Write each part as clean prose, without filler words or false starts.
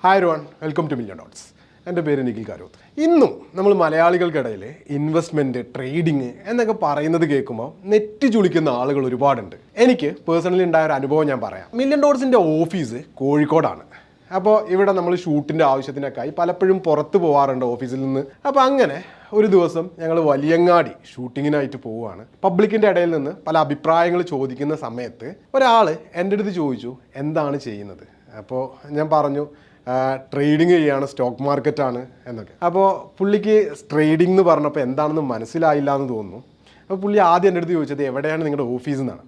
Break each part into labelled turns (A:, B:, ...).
A: Hi everyone, welcome two million dots. എൻ്റെ പേര് നിഖിൽ കാരോത്ത്. ഇന്നും നമ്മൾ മലയാളികൾക്കിടയിൽ ഇൻവെസ്റ്റ്മെൻറ്റ്, ട്രേഡിങ് എന്നൊക്കെ പറയുന്നത് കേൾക്കുമ്പോൾ നെറ്റ് ചുളിക്കുന്ന ആളുകൾ ഒരുപാടുണ്ട്. എനിക്ക് പേഴ്സണലി ഉണ്ടായ ഒരു അനുഭവം ഞാൻ പറയാം. മില്യൺ ഡോട്ട്സിൻ്റെ ഓഫീസ് കോഴിക്കോടാണ്. അപ്പോൾ ഇവിടെ നമ്മൾ ഷൂട്ടിൻ്റെ ആവശ്യത്തിനൊക്കെയായി പലപ്പോഴും പുറത്ത് പോകാറുണ്ട് ഓഫീസിൽ നിന്ന്. അപ്പോൾ അങ്ങനെ ഒരു ദിവസം ഞങ്ങൾ വലിയങ്ങാടി ഷൂട്ടിങ്ങിനായിട്ട് പോവുകയാണ്. പബ്ലിക്കിൻ്റെ ഇടയിൽ നിന്ന് പല അഭിപ്രായങ്ങൾ ചോദിക്കുന്ന സമയത്ത് ഒരാൾ എൻ്റെ അടുത്ത് ചോദിച്ചു, എന്താണ് ചെയ്യുന്നത്? അപ്പോൾ ഞാൻ പറഞ്ഞു, ട്രേഡിങ് ചെയ്യാണ്, സ്റ്റോക്ക് മാർക്കറ്റാണ് എന്നൊക്കെ. അപ്പോൾ പുള്ളിക്ക് ട്രേഡിംഗ് എന്ന് പറഞ്ഞപ്പോൾ എന്താണെന്ന് മനസ്സിലായില്ല എന്ന് തോന്നുന്നു. അപ്പോൾ പുള്ളി ആദ്യം എൻ്റെ അടുത്ത് ചോദിച്ചത്, എവിടെയാണ് നിങ്ങളുടെ ഓഫീസ് എന്നാണ്.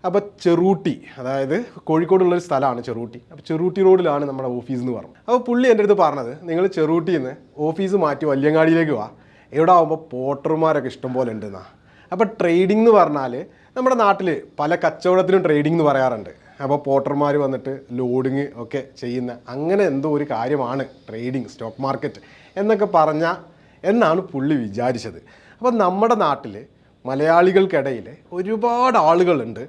A: അപ്പോൾ ചെറൂട്ടി, അതായത് കോഴിക്കോടുള്ളൊരു സ്ഥലമാണ് ചെറൂട്ടി. അപ്പോൾ ചെറൂട്ടി റോഡിലാണ് നമ്മുടെ ഓഫീസ് എന്ന് പറഞ്ഞു. അപ്പോൾ പുള്ളി എൻ്റെ അടുത്ത് പറഞ്ഞത്, നിങ്ങൾ ചെറൂട്ടിയിൽ നിന്ന് ഓഫീസ് മാറ്റി വല്യങ്ങാടിയിലേക്ക് വാ, ഇവിടെ ആകുമ്പോൾ പോട്ടർമാരൊക്കെ ഇഷ്ടം പോലെ ഉണ്ടെന്നാണ്. അപ്പോൾ ട്രേഡിംഗ് എന്ന് പറഞ്ഞാൽ നമ്മുടെ നാട്ടിൽ പല കച്ചവടത്തിനും ട്രേഡിംഗ് എന്ന് പറയാറുണ്ട്. അപ്പോൾ പോട്ടർമാർ വന്നിട്ട് ലോഡിങ് ഒക്കെ ചെയ്യുന്ന അങ്ങനെ എന്തോ ഒരു കാര്യമാണ് ട്രേഡിങ്, സ്റ്റോക്ക് മാർക്കറ്റ് എന്നൊക്കെ എന്നാണ് പുള്ളി വിചാരിച്ചത്. അപ്പോൾ നമ്മുടെ നാട്ടിൽ മലയാളികൾക്കിടയിൽ ഒരുപാട് ആളുകളുണ്ട്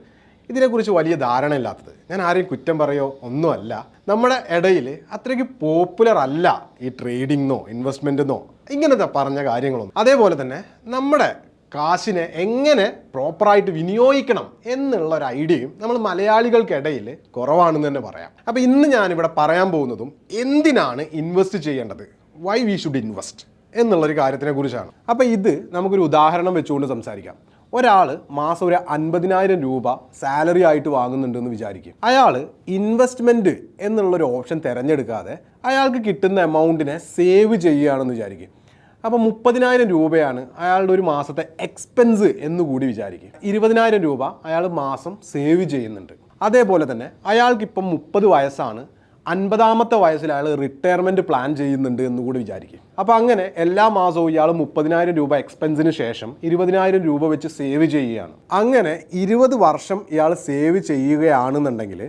A: ഇതിനെക്കുറിച്ച് വലിയ ധാരണ ഇല്ലാത്തത്. ഞാൻ ആരെയും കുറ്റം പറയോ ഒന്നുമല്ല. നമ്മുടെ ഇടയിൽ അത്രയ്ക്ക് പോപ്പുലർ അല്ല ഈ ട്രേഡിങ്ങോ ഇൻവെസ്റ്റ്മെൻറ്റെന്നോ ഇങ്ങനത്തെ പറഞ്ഞ കാര്യങ്ങളൊന്നും. അതേപോലെ തന്നെ നമ്മുടെ കാശിനെ എങ്ങനെ പ്രോപ്പറായിട്ട് വിനിയോഗിക്കണം എന്നുള്ള ഒരു ഐഡിയയും നമ്മൾ മലയാളികൾക്കിടയിൽ കുറവാണെന്ന് തന്നെ പറയാം. അപ്പോൾ ഇന്ന് ഞാനിവിടെ പറയാൻ പോകുന്നതും എന്തിനാണ് ഇൻവെസ്റ്റ് ചെയ്യേണ്ടത്, വൈ വി ഷുഡ് ഇൻവെസ്റ്റ് എന്നുള്ളൊരു കാര്യത്തിനെ കുറിച്ചാണ്. അപ്പോൾ ഇത് നമുക്കൊരു ഉദാഹരണം വെച്ചുകൊണ്ട് സംസാരിക്കാം. ഒരാൾ മാസം ഒരു 50,000 രൂപ സാലറി ആയിട്ട് വാങ്ങുന്നുണ്ടെന്ന് വിചാരിക്കും. അയാൾ ഇൻവെസ്റ്റ്മെൻറ്റ് എന്നുള്ളൊരു ഓപ്ഷൻ തിരഞ്ഞെടുക്കാതെ അയാൾക്ക് കിട്ടുന്ന എമൗണ്ടിനെ സേവ് ചെയ്യുകയാണെന്ന് വിചാരിക്കും. അപ്പോൾ 30,000 രൂപയാണ് അയാളുടെ ഒരു മാസത്തെ എക്സ്പെൻസ് എന്നുകൂടി വിചാരിക്കും. 20,000 രൂപ അയാൾ മാസം സേവ് ചെയ്യുന്നുണ്ട്. അതേപോലെ തന്നെ അയാൾക്കിപ്പം 30 വയസ്സാണ്, 50ാമത്തെ വയസ്സിൽ അയാൾ റിട്ടയർമെൻറ്റ് പ്ലാൻ ചെയ്യുന്നുണ്ട് എന്നുകൂടി വിചാരിക്കും. അപ്പോൾ അങ്ങനെ എല്ലാ മാസവും ഇയാൾ 30,000 രൂപ എക്സ്പെൻസിന് ശേഷം 20,000 രൂപ വെച്ച് സേവ് ചെയ്യുകയാണ്. അങ്ങനെ 20 വർഷം ഇയാൾ സേവ് ചെയ്യുകയാണെന്നുണ്ടെങ്കിൽ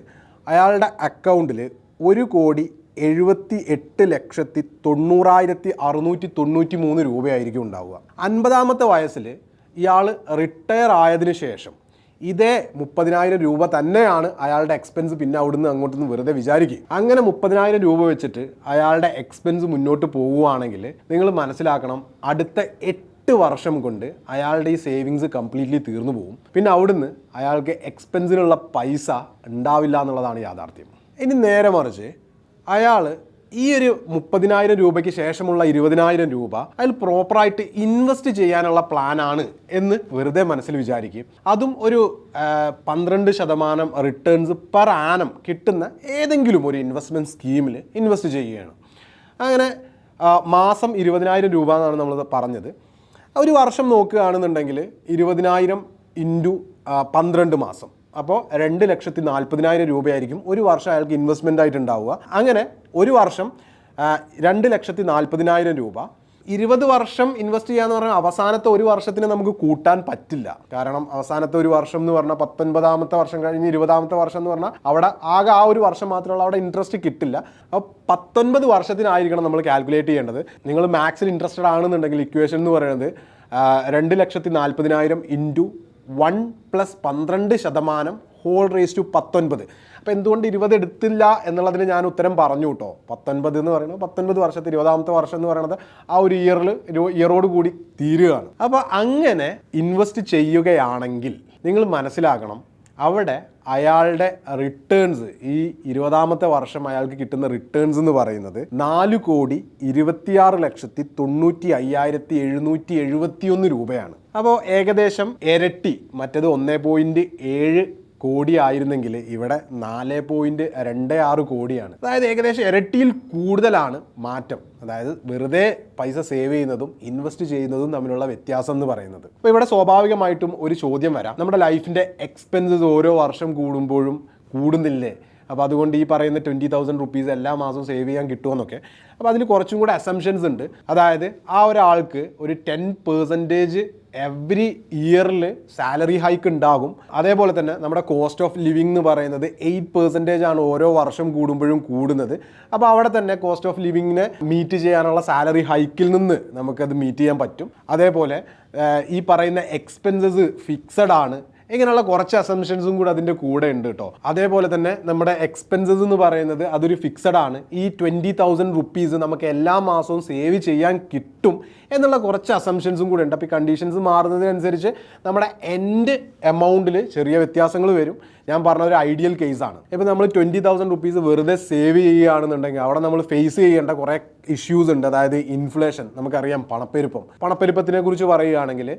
A: അയാളുടെ അക്കൗണ്ടിൽ 1,78,90,693 രൂപയായിരിക്കും ഉണ്ടാവുക. 50ാമത്തെ വയസ്സിൽ ഇയാൾ റിട്ടയർ ആയതിനു ശേഷം ഇതേ 30,000 രൂപ തന്നെയാണ് അയാളുടെ എക്സ്പെൻസ്. പിന്നെ അവിടുന്ന് അങ്ങോട്ടൊന്ന് വെറുതെ വിചാരിക്കും. അങ്ങനെ 30,000 രൂപ വെച്ചിട്ട് അയാളുടെ എക്സ്പെൻസ് മുന്നോട്ട് പോവുകയാണെങ്കിൽ നിങ്ങൾ മനസ്സിലാക്കണം, അടുത്ത 8 വർഷം കൊണ്ട് അയാളുടെ ഈ സേവിങ്സ് കംപ്ലീറ്റ്ലി തീർന്നു പോകും. പിന്നെ അവിടുന്ന് അയാൾക്ക് എക്സ്പെൻസിനുള്ള പൈസ ഉണ്ടാവില്ല എന്നുള്ളതാണ് യാഥാർത്ഥ്യം. ഇനി നേരെ മറിച്ച് അയാൾ ഈ ഒരു 30,000 രൂപയ്ക്ക് ശേഷമുള്ള 20,000 രൂപ അയാൾ പ്രോപ്പറായിട്ട് ഇൻവെസ്റ്റ് ചെയ്യാനുള്ള പ്ലാനാണ് എന്ന് വെറുതെ മനസ്സിൽ വിചാരിക്കും. അതും ഒരു 12% റിട്ടേൺസ് പെർ ആനം കിട്ടുന്ന ഏതെങ്കിലും ഒരു ഇൻവെസ്റ്റ്മെൻറ്റ് സ്കീമിൽ ഇൻവെസ്റ്റ് ചെയ്യുകയാണ്. അങ്ങനെ മാസം 20,000 രൂപ എന്നാണ് നമ്മൾ പറഞ്ഞത്. ഒരു വർഷം നോക്കുകയാണെന്നുണ്ടെങ്കിൽ 20,000 ഇൻറ്റു 12 മാസം, അപ്പോൾ 2,40,000 രൂപയായിരിക്കും ഒരു വർഷം അയാൾക്ക് ഇൻവെസ്റ്റ്മെൻ്റ് ആയിട്ട് ഉണ്ടാവുക. അങ്ങനെ ഒരു വർഷം 2,40,000 രൂപ. 20 വർഷം ഇൻവെസ്റ്റ് ചെയ്യാന്ന് പറഞ്ഞാൽ അവസാനത്തെ ഒരു വർഷത്തിന് നമുക്ക് കൂട്ടാൻ പറ്റില്ല. കാരണം അവസാനത്തെ ഒരു വർഷം എന്ന് പറഞ്ഞാൽ 19ാമത്തെ വർഷം കഴിഞ്ഞ് 20ാമത്തെ വർഷം എന്ന് പറഞ്ഞാൽ അവിടെ ആകെ ആ ഒരു വർഷം മാത്രമുള്ള അവിടെ ഇൻട്രസ്റ്റ് കിട്ടില്ല. അപ്പോൾ 19 വർഷത്തിനായിരിക്കണം നമ്മൾ കാൽക്കുലേറ്റ് ചെയ്യേണ്ടത്. നിങ്ങൾ മാത്സിൽ ഇൻട്രസ്റ്റഡ് ആണെന്നുണ്ടെങ്കിൽ ഇക്വേഷൻ എന്ന് പറയുന്നത് 2,40,000 ഇൻറ്റു 1 + 12% ഹോൾ റേസ് ടു 19. അപ്പോൾ എന്തുകൊണ്ട് 20 എടുത്തില്ല എന്നുള്ളതിന് ഞാൻ ഉത്തരം പറഞ്ഞു കേട്ടോ. 19 എന്ന് പറയുന്നത് 19 വർഷത്തെ 20ാമത്തെ വർഷം എന്ന് പറയുന്നത് ആ ഒരു ഇയറോട് കൂടി തീരുകയാണ്. അപ്പോൾ അങ്ങനെ ഇൻവെസ്റ്റ് ചെയ്യുകയാണെങ്കിൽ നിങ്ങൾ മനസ്സിലാക്കണം, അവിടെ അയാളുടെ റിട്ടേൺസ് ഈ 20ാമത്തെ വർഷം അയാൾക്ക് കിട്ടുന്ന റിട്ടേൺസ് എന്ന് പറയുന്നത് 4,26,95,771 രൂപയാണ്. അപ്പോൾ ഏകദേശം ഇരട്ടി. മറ്റേത് 1.7 കോടി ആയിരുന്നെങ്കിൽ ഇവിടെ 4.26 കോടിയാണ്. അതായത് ഏകദേശം ഇരട്ടിയിൽ കൂടുതലാണ് മാറ്റം. അതായത് വെറുതെ പൈസ സേവ് ചെയ്യുന്നതും ഇൻവെസ്റ്റ് ചെയ്യുന്നതും തമ്മിലുള്ള വ്യത്യാസം എന്ന് പറയുന്നത്. അപ്പോൾ ഇവിടെ സ്വാഭാവികമായിട്ടും ഒരു ചോദ്യം വരാം, നമ്മുടെ ലൈഫിൻ്റെ എക്സ്പെൻസസ് ഓരോ വർഷം കൂടുമ്പോഴും കൂടുന്നില്ലേ? അപ്പോൾ അതുകൊണ്ട് ഈ പറയുന്ന 20,000 റുപ്പീസ് എല്ലാ മാസവും സേവ് ചെയ്യാൻ കിട്ടുമെന്നൊക്കെ. അപ്പോൾ അതിൽ കുറച്ചും കൂടെ അസംഷൻസ് ഉണ്ട്. അതായത് ആ ഒരാൾക്ക് ഒരു 10% എവറി ഇയറിൽ സാലറി ഹൈക്ക് ഉണ്ടാകും. അതേപോലെ തന്നെ നമ്മുടെ കോസ്റ്റ് ഓഫ് ലിവിംഗ് എന്ന് പറയുന്നത് 8% ആണ് ഓരോ വർഷം കൂടുമ്പോഴും കൂടുന്നത്. അപ്പോൾ അവിടെ തന്നെ കോസ്റ്റ് ഓഫ് ലിവിങ്ങിനെ മീറ്റ് ചെയ്യാനുള്ള സാലറി ഹൈക്കിൽ നിന്ന് നമുക്കത് മീറ്റ് ചെയ്യാൻ പറ്റും. അതേപോലെ ഈ പറയുന്ന എക്സ്പെൻസസ് ഫിക്സഡ് ആണ്. ഇങ്ങനെയുള്ള കുറച്ച് അസംഷൻസും കൂടെ അതിൻ്റെ കൂടെ ഉണ്ട് കേട്ടോ. അതേപോലെ തന്നെ നമ്മുടെ എക്സ്പെൻസസ് എന്ന് പറയുന്നത് അതൊരു ഫിക്സഡ് ആണ്. ഈ 20,000 റുപ്പീസ് നമുക്ക് എല്ലാ മാസവും സേവ് ചെയ്യാൻ കിട്ടും എന്നുള്ള കുറച്ച് അസംഷൻസും കൂടെ ഉണ്ട്. അപ്പോൾ ഈ കണ്ടീഷൻസ് മാറുന്നതിനനുസരിച്ച് നമ്മുടെ എൻഡ് എമൗണ്ടിൽ ചെറിയ വ്യത്യാസങ്ങൾ വരും. ഞാൻ പറഞ്ഞ ഒരു ഐഡിയൽ കേസാണ്. ഇപ്പോൾ നമ്മൾ 20,000 റുപ്പീസ് വെറുതെ സേവ് ചെയ്യുകയാണെന്നുണ്ടെങ്കിൽ അവിടെ നമ്മൾ ഫേസ് ചെയ്യേണ്ട കുറേ ഇഷ്യൂസ് ഉണ്ട്. അതായത് ഇൻഫ്ലേഷൻ, നമുക്കറിയാം, പണപ്പെരുപ്പത്തിനെ കുറിച്ച് പറയുകയാണെങ്കിൽ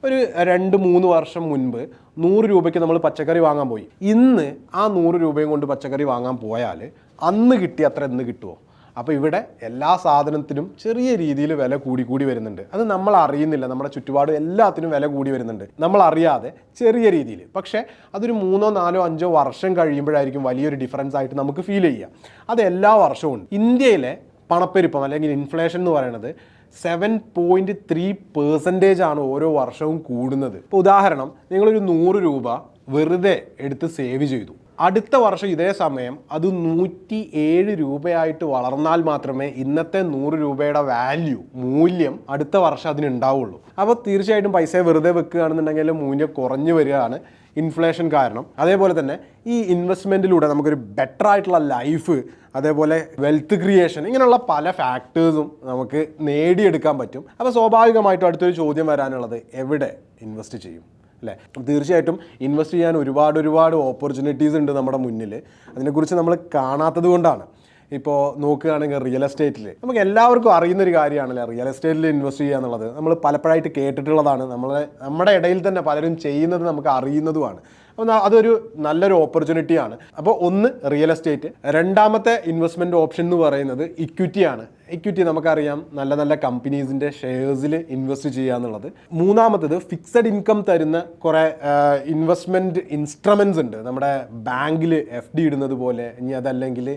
A: ഒരു 2-3 വർഷം മുൻപ് 100 രൂപയ്ക്ക് നമ്മൾ പച്ചക്കറി വാങ്ങാൻ പോയി. ഇന്ന് ആ 100 രൂപയും കൊണ്ട് പച്ചക്കറി വാങ്ങാൻ പോയാൽ അന്ന് കിട്ടിയ അത്ര ഇന്ന് കിട്ടുമോ? അപ്പോൾ ഇവിടെ എല്ലാ സാധനത്തിനും ചെറിയ രീതിയിൽ വില കൂടി വരുന്നുണ്ട്. അത് നമ്മൾ അറിയുന്നില്ല. നമ്മുടെ ചുറ്റുപാട് എല്ലാത്തിനും വില കൂടി വരുന്നുണ്ട്, നമ്മൾ അറിയാതെ ചെറിയ രീതിയിൽ. പക്ഷേ അതൊരു 3, 4, 5 വർഷം കഴിയുമ്പോഴായിരിക്കും വലിയൊരു ഡിഫറൻസ് ആയിട്ട് നമുക്ക് ഫീൽ ചെയ്യുക. അത് എല്ലാ വർഷവും ഉണ്ട്. ഇന്ത്യയിലെ പണപ്പെരുപ്പം അല്ലെങ്കിൽ ഇൻഫ്ലേഷൻ എന്ന് പറയുന്നത് 7.3% ആണ് ഓരോ വർഷവും കൂടുന്നത്. ഇപ്പോൾ ഉദാഹരണം, നിങ്ങളൊരു 100 രൂപ വെറുതെ എടുത്ത് സേവ് ചെയ്തു. അടുത്ത വർഷം ഇതേ സമയം അത് 107 രൂപയായിട്ട് വളർന്നാൽ മാത്രമേ ഇന്നത്തെ 100 രൂപയുടെ മൂല്യം അടുത്ത വർഷം അതിനുണ്ടാവുള്ളൂ. അപ്പോൾ തീർച്ചയായിട്ടും പൈസ വെറുതെ വെക്കുകയാണെന്നുണ്ടെങ്കിൽ മൂല്യം കുറഞ്ഞു വരികയാണ് ഇൻഫ്ലേഷൻ കാരണം. അതേപോലെ തന്നെ ഈ ഇൻവെസ്റ്റ്മെൻറ്റിലൂടെ നമുക്കൊരു ബെറ്റർ ആയിട്ടുള്ള ലൈഫ്, അതേപോലെ വെൽത്ത് ക്രിയേഷൻ, ഇങ്ങനെയുള്ള പല ഫാക്ടേഴ്സും നമുക്ക് നേടിയെടുക്കാൻ പറ്റും. അപ്പോൾ സ്വാഭാവികമായിട്ടും അടുത്തൊരു ചോദ്യം വരാനുള്ളത്, എവിടെ ഇൻവെസ്റ്റ് ചെയ്യും അല്ലേ? തീർച്ചയായിട്ടും ഇൻവെസ്റ്റ് ചെയ്യാൻ ഒരുപാട് ഓപ്പർച്യൂണിറ്റീസ് ഉണ്ട് നമ്മുടെ മുന്നിൽ. അതിനെക്കുറിച്ച് നമ്മൾ കാണാത്തത് കൊണ്ടാണ്. ഇപ്പോൾ നോക്കുകയാണെങ്കിൽ റിയൽ എസ്റ്റേറ്റിൽ നമുക്ക് എല്ലാവർക്കും അറിയുന്നൊരു കാര്യമാണല്ലേ റിയൽ എസ്റ്റേറ്റിൽ ഇൻവെസ്റ്റ് ചെയ്യുക എന്നുള്ളത്. നമ്മൾ പലപ്പോഴായിട്ട് കേട്ടിട്ടുള്ളതാണ്. നമ്മുടെ ഇടയിൽ തന്നെ പലരും ചെയ്യുന്നത് നമുക്ക് അറിയുന്നതുമാണ്. അപ്പോൾ അതൊരു നല്ലൊരു ഓപ്പർച്യൂണിറ്റിയാണ്. അപ്പോൾ ഒന്ന് റിയൽ എസ്റ്റേറ്റ്. രണ്ടാമത്തെ ഇൻവെസ്റ്റ്മെൻറ്റ് ഓപ്ഷൻ എന്ന് പറയുന്നത് ഇക്വിറ്റിയാണ്. ഇക്വിറ്റി നമുക്കറിയാം, നല്ല കമ്പനീസിൻ്റെ ഷെയർസിൽ ഇൻവെസ്റ്റ് ചെയ്യുക എന്നുള്ളത്. മൂന്നാമത്തത് ഫിക്സഡ് ഇൻകം തരുന്ന കുറേ ഇൻവെസ്റ്റ്മെൻറ്റ് ഇൻസ്ട്രുമെൻറ്റ്സ് ഉണ്ട്. നമ്മുടെ ബാങ്കിൽ FD ഇടുന്നത് പോലെ, ഇനി അതല്ലെങ്കിൽ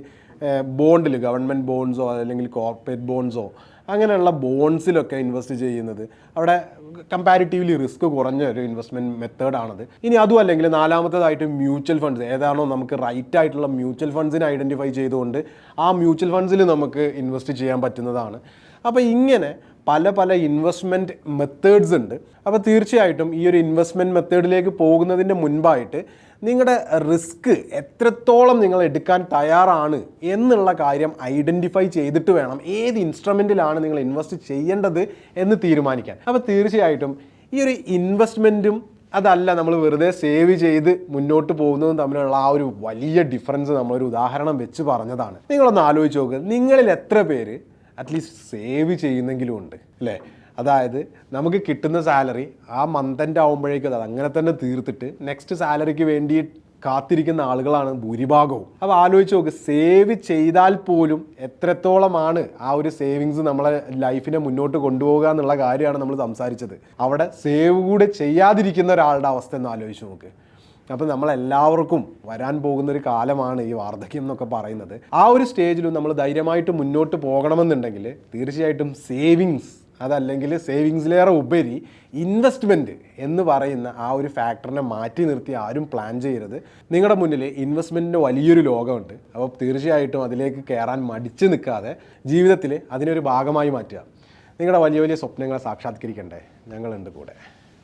A: ബോണ്ടിൽ, ഗവൺമെൻറ് ബോണ്ട്സോ അല്ലെങ്കിൽ കോർപ്പറേറ്റ് ബോണ്ട്സോ, അങ്ങനെയുള്ള ബോണ്ട്സിലൊക്കെ ഇൻവെസ്റ്റ് ചെയ്യുന്നത് അവിടെ കമ്പാരിറ്റീവ്ലി റിസ്ക് കുറഞ്ഞ ഒരു ഇൻവെസ്റ്റ്മെൻറ്റ് മെത്തേഡാണത്. ഇനി അതും അല്ലെങ്കിൽ നാലാമത്തേതായിട്ട് മ്യൂച്വൽ ഫണ്ട്സ്. ഏതാണോ നമുക്ക് റൈറ്റ് ആയിട്ടുള്ള മ്യൂച്വൽ ഫണ്ട്സിനെ ഐഡൻറ്റിഫൈ ചെയ്തുകൊണ്ട് ആ മ്യൂച്വൽ ഫണ്ട്സിൽ നമുക്ക് ഇൻവെസ്റ്റ് ചെയ്യാൻ പറ്റുന്നതാണ്. അപ്പോൾ ഇങ്ങനെ പല ഇൻവെസ്റ്റ്മെൻറ്റ് മെത്തേഡ്സ് ഉണ്ട്. അപ്പോൾ തീർച്ചയായിട്ടും ഈ ഒരു ഇൻവെസ്റ്റ്മെൻറ്റ് മെത്തേഡിലേക്ക് പോകുന്നതിൻ്റെ മുൻപായിട്ട് നിങ്ങളുടെ റിസ്ക് എത്രത്തോളം നിങ്ങൾ എടുക്കാൻ തയ്യാറാണ് എന്നുള്ള കാര്യം ഐഡൻറ്റിഫൈ ചെയ്തിട്ട് വേണം ഏത് ഇൻസ്ട്രുമെൻറ്റിലാണ് നിങ്ങൾ ഇൻവെസ്റ്റ് ചെയ്യേണ്ടത് എന്ന് തീരുമാനിക്കാൻ. അപ്പോൾ തീർച്ചയായിട്ടും ഈ ഒരു ഇൻവെസ്റ്റ്മെൻറ്റും അതല്ല നമ്മൾ വെറുതെ സേവ് ചെയ്ത് മുന്നോട്ട് പോകുന്നതും തമ്മിലുള്ള ആ ഒരു വലിയ ഡിഫറൻസ് നമ്മളൊരു ഉദാഹരണം വെച്ച് പറഞ്ഞതാണ്. നിങ്ങളൊന്ന് ആലോചിച്ച് നോക്കുക, നിങ്ങളിൽ എത്ര പേര് അറ്റ്ലീസ്റ്റ് സേവ് ചെയ്യുന്നെങ്കിലും ഉണ്ട് അല്ലേ? അതായത് നമുക്ക് കിട്ടുന്ന സാലറി ആ മന്ത് എൻഡ് ആകുമ്പോഴേക്കും അത് അങ്ങനെ തന്നെ തീർത്തിട്ട് നെക്സ്റ്റ് സാലറിക്ക് വേണ്ടി കാത്തിരിക്കുന്ന ആളുകളാണ് ഭൂരിഭാഗവും. അപ്പോൾ ആലോചിച്ച് നോക്ക്, സേവ് ചെയ്താൽ പോലും എത്രത്തോളമാണ് ആ ഒരു സേവിങ്സ് നമ്മളെ ലൈഫിനെ മുന്നോട്ട് കൊണ്ടുപോകുക എന്നുള്ള കാര്യമാണ് നമ്മൾ സംസാരിച്ചത്. അവിടെ സേവ് കൂടെ ചെയ്യാതിരിക്കുന്ന ഒരാളുടെ അവസ്ഥ എന്ന് ആലോചിച്ച് നോക്ക്. അപ്പോൾ നമ്മളെല്ലാവർക്കും വരാൻ പോകുന്നൊരു കാലമാണ് ഈ വാർദ്ധക്യം എന്നൊക്കെ പറയുന്നത്. ആ ഒരു സ്റ്റേജിലും നമ്മൾ ധൈര്യമായിട്ട് മുന്നോട്ട് പോകണമെന്നുണ്ടെങ്കിൽ തീർച്ചയായിട്ടും സേവിങ്സ്, അതല്ലെങ്കിൽ സേവിങ്സിലേറെ ഉപരി ഇൻവെസ്റ്റ്മെൻറ്റ് എന്ന് പറയുന്ന ആ ഒരു ഫാക്ടറിനെ മാറ്റി നിർത്തി ആരും പ്ലാൻ ചെയ്യരുത്. നിങ്ങളുടെ മുന്നിൽ ഇൻവെസ്റ്റ്മെൻറ്റിൻ്റെ വലിയൊരു ലോകമുണ്ട്. അപ്പോൾ തീർച്ചയായിട്ടും അതിലേക്ക് കയറാൻ മടിച്ച് നിൽക്കാതെ ജീവിതത്തിൽ അതിനൊരു ഭാഗമായി മാറ്റുക. നിങ്ങളുടെ വലിയ സ്വപ്നങ്ങളെ സാക്ഷാത്കരിക്കണ്ടേ? ഞങ്ങളുണ്ട് കൂടെ.